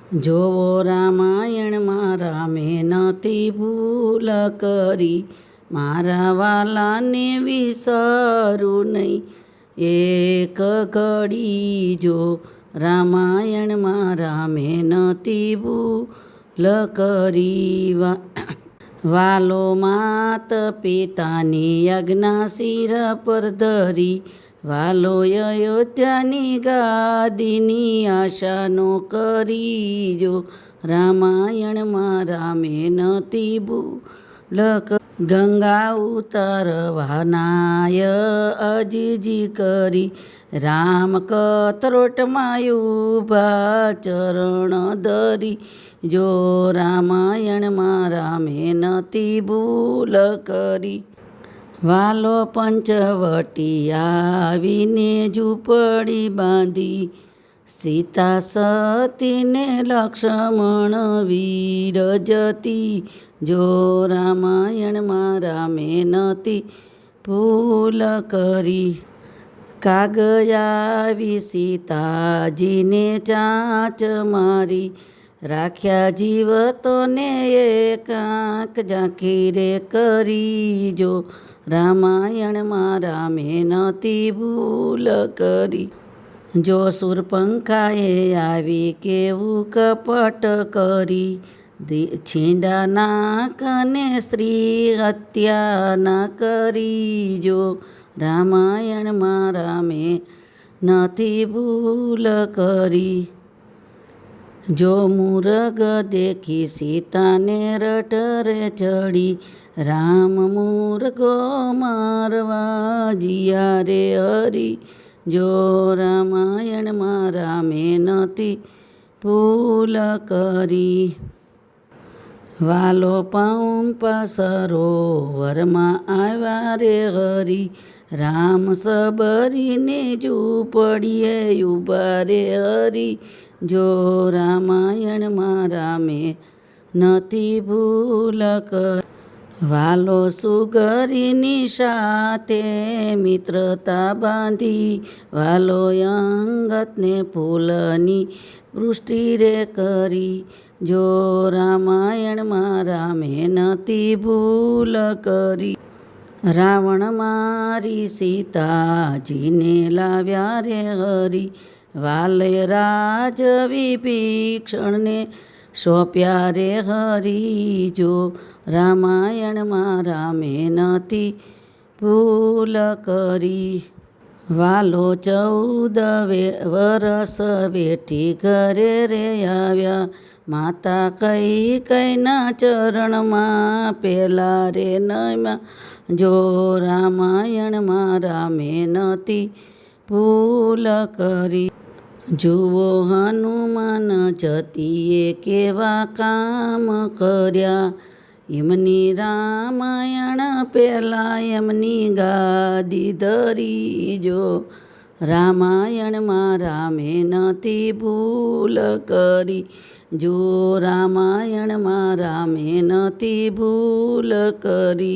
જોવો રામાયણમાં રામે નથી ભૂલ કરી, મારા વાલાને વિસરું નહીં એક ઘડી. જો રામાયણમાં રામે નથી ભૂલ કરી, વાલો માત પિતાની આજ્ઞા શિર પર ધરી, વાલો અયોધ્યાની ગાદીની આશા નો કરી. જો રામાયણમાં રામે નથી ભૂલ કરી, ગંગા ઉતરવાનાય અજીજી કરી, રામ કથરોટમાં ઊભા ચરણ ધરી. જો રામાયણમાં રામે નથી ભૂલ કરી, વાલો પંચવટી આવીને ઝૂંપડી બાંધી, સીતા સતીને લક્ષ્મણ વિરજતી. જો રામાયણમાં રામે નથી ભૂલ કરી, કાગયાવી સીતાજીને ચાંચ મારી, રાખ્યા જીવતોને એકાંક ઝાંખી રે કરી. જો રામાયણમાં રામે નથી ભૂલ કરી, જો શૂર્પણખાએ આવી કેવું કપટ કરી, છીંડા નાક અને સ્ત્રી હત્યા ના કરી. જો રામાયણમાં રામે નથી ભૂલ કરી, જો મુરગ દેખી સીતાને રટરે ચડી, રામ મુરગો મારવા જીયા રે હરી. જો રામાયણમાં રામે નથી ભૂલ કરી, વાલો પંપ સરોવરમાં આવ્યા રે હરી, રામ સબરીને ઝૂંપડીએ ઊભા રે હરી. જો રામાયણમાં રામે નથી ભૂલ કરી, વાલો સુગરીની સાથે મિત્રતા બાંધી, વાલો અંગતને ફૂલની વૃષ્ટિ રે કરી. જો રામાયણમાં રામે નથી ભૂલ કરી, રાવણ મારી સીતાજીને લાવ્યા રે હરી, વાલે રાજ વિભીષણને સોંપ્યા રે હરી. જો રામાયણમાં રામે નથી ભૂલ કરી, વાલો 14 વરસ વેઠી ઘરે રે આવ્યા, માતા કૈકેયીના ચરણમાં પેલા રે નમ્યા. જો રામાયણમાં રામે નથી ભૂલ કરી, જુઓ હનુમાન જતીએ કેવા કામ કર્યા, એમની રામાયણ પેલા એમની ગાદી ધરી. જો રામાયણમાં રામે નથી ભૂલ કરી, જો રામાયણમાં રામે નથી ભૂલ કરી.